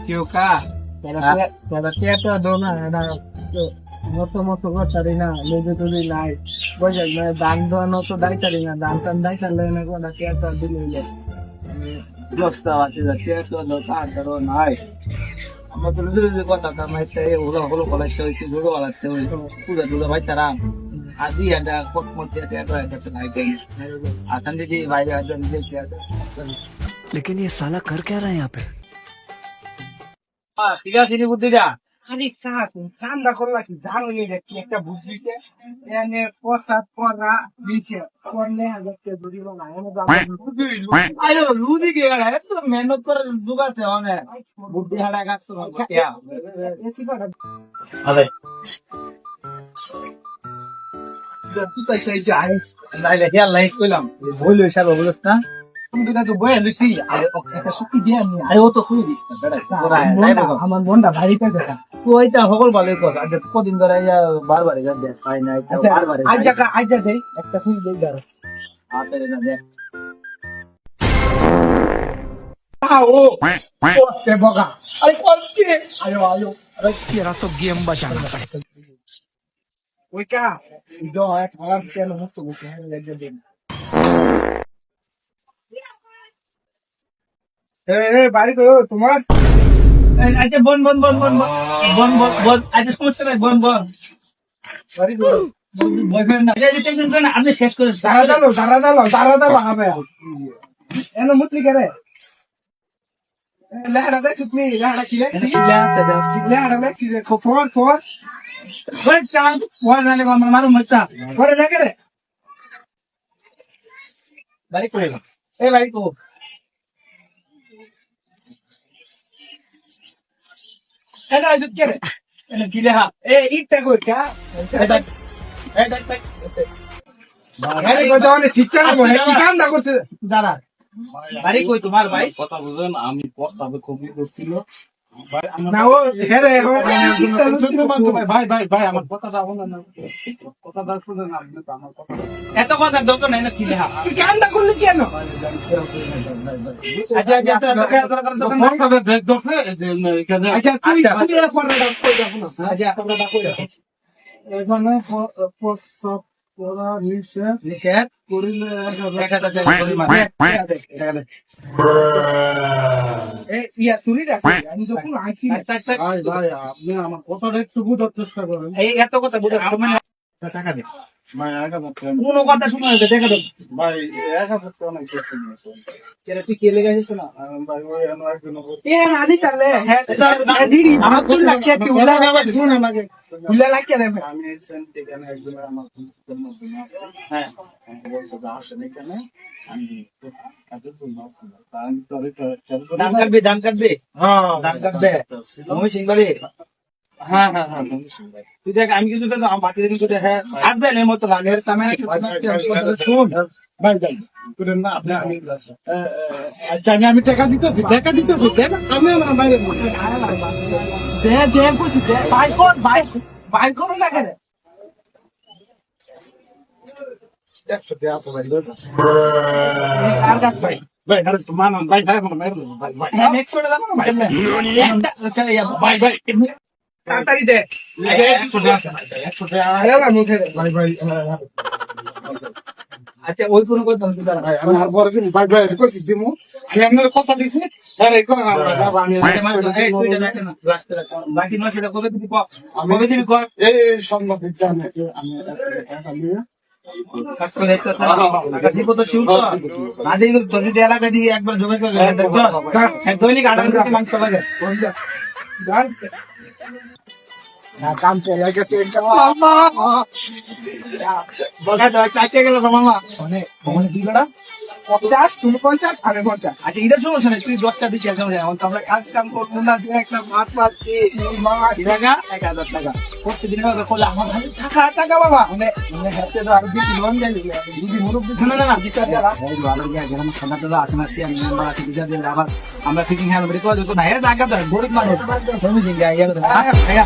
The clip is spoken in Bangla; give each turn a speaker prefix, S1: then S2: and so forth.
S1: Kêu ca. Kada tiada dona na moto tadi na lejo tuli nai. Bojak na dan dono to dai tadi na dan tan dai tan le na ko na tiada dili le. Dosta wati da tiada do ta karo nai. Amma to lejo ko ta ta mai te holo holo kola shoisi duro wala te puda duro bai tara. Adi ada kot mot tiada ada ta nai gei. Atan di vai ada ni tiada.
S2: लेकिन ये साला कर क्या रहा है यहाँ पे?
S1: ঠিক আছে নি বুদ্ধিটা আরে কামটা করলা কি জানো নি দেখি একটা বুদ্ধিতে এনে প্রসাদ করা দিছে করলে হাজারকে ধরিব না আয়ো লুদি কে গড়া এত মেহনত করে দুগাছে অনে বুদ্ধি হাড়া গাছ তো কিয়া এসি করে আরে তুই তাই যাই নাইলে হিয়া লাইক কইলাম ভুল হইছে বলছ না তুমি তো বই লইছি আর একটা শক্তি দিয়ে আমি আয়ো তো খুই দিছ না আমার মনটা ভারী পেয়ে দেখা তুই তা সকল ভালোই কথা আর কদিন ধরে বারবার যা দেখ পাই না বারবার আজ দেই একটা খুই দেই দাঁড়া আতেরে না দেখ ও তে বগা আরে কোন কি রে আয়ো আরে
S2: तेरा तो गेम बचाना पड़ेगा।
S1: ওই কা ইদো এক হালার কেন মস্ত বুকে হয়ে লাগে দিন বাড়ি করো তোমার আচ্ছা বন আচ্ছা সমস্যা নাই বন বাড়ি করো বয়ফ্রেন্ড না টেনশন করে না আপনি শেষ করে দাঁড়া দালো হবে এন মুতলি করে লেহাড়া দেখ তুমি লেহাড়া কি লেখছি লেহাড়া লেখছি যে ফোর ওই চাঁদ ওয়ান নালে মারো মচ্চা করে লেখে রে বাড়ি করে এই বাড়ি কো এনা আইজ কে রে এনা কি লেহা এ ইটটা কই কা এই দেখ আরে কত অনেক শিক্ষা না কি কাম না করছে দাঁড়া বাড়ি কই তোমার ভাই
S3: কথা বুঝেন আমি প্রস্তাবে খুবই করছিল
S1: না ও হেরে
S3: ভাই আমার কথাটা বলেন না কথাটা শুনেন আপনি তো আমার কথা
S1: এত কথা দরকার নাই না কি লেহা তুই কাম না করলি কেন আচ্ছা
S3: প্রস্তাবে ভেজ দছে এখানে
S1: আচ্ছা তুই ফোনটা কই দাও না আচ্ছা ফোনটা কই দাও
S3: এখানে প্রস্তাব করা
S1: নিষেধ
S3: করিলে
S1: 1000 টাকা পরিমাণ ইয়া চুরি রাখি আমি যখন আইছি
S3: ভাই আপনি আমার কথাটা একটু বুঝার চেষ্টা করেন
S1: এই এত কথা বুঝে টাকা দে
S3: ভাই 1000
S1: কোনো কথা শুনে না দেখা দাও
S3: ভাই 1000 টাকা অনেক বেশি নিয়েছে
S1: কেন তুই কে লেগে গেছিস না
S3: ভাই ওই একজন
S1: এ রানি তাহলে হ্যাঁ দিদি আমার ফুল লাগিয়ে তুই উলা
S3: ভাই শুনেন আগে
S1: উলা লাগিয়ে দেবে
S3: আমি এসেন এখানে একজন আমার ফোনের মধ্যে আছে
S1: হ্যাঁ
S3: বলছে যে আসেন এখানে আমি কাজের জন্য আসছি আমি তোর
S1: দাম কাটবে
S3: হ্যাঁ
S1: দাম কাটবে মই সিংবাড়ি হ্যাঁ তুই দেখ আমি কিন্তু আমার বাতি দেখি তুই হ্যাঁ আসবে না মতো লাগে তামে শুন
S3: ভাই যাই তোর না আপনি আমি আচ্ছা আমি টাকা দিতেছি আমি আমার বাইরে
S1: দে বুঝি দে বাই করো না কেন
S3: 100 টাকা আছে ভাই
S1: আর কাজ ভাই
S3: ভাই আরে তোমার ভাই আমার বাইরে ভাই
S1: হ্যাঁ নেক্সট করে দাও না একটা চল ইয়া
S3: ভাই
S1: তাড়াতাড়ি দে
S3: 100 টাকা আছে 100 টাকা
S1: আরে না মুখে
S3: ভাই
S1: আচ্ছা ওই কোনো কথা বলতে দাঁড়া
S3: ভাই আমি আর বড় দিন ভাই কইছি দিমু আমি আপনার কথা দিছি আরে কোন আমি
S1: বাকি নয় সেটা কবে দিবি কবে দিবি কর
S3: এই সম্ভব জানে আমি টাকা নিয়ে
S1: কাজ করে টাকা দিব তো শিউ তো না দিই তো যদি এলাকা দিয়ে একবার জমে করে দৈনিক 8 টাকা মাংস লাগে না কাম চলে গেছে মামা বলা যায় কাটে গেল মামা অনেক দুই বেড়া 50 তুমি 50 আমি 50 আচ্ছা এটার সমস্যা নেই তুই 10টা বেশি একদম এখন তো আমরা কাম করবো না যে একটা ভাত পাচ্ছি মামা টাকা 1000 টাকা প্রত্যেকদিন করলে আমার টাকা বাবা মানে হাতে তো আর বেশি লোন দেয় যদি মুরব্বী না বিচার যারা ভালো গিয়ে গ্রাম খানা তো আসে না আমি আমরা আছে বিচার দিলে আবার আমরা ফিটিং হ্যান্ড করে তো না এর জায়গা তো গরিব মানুষ তুমি সিঙ্গা ইয়া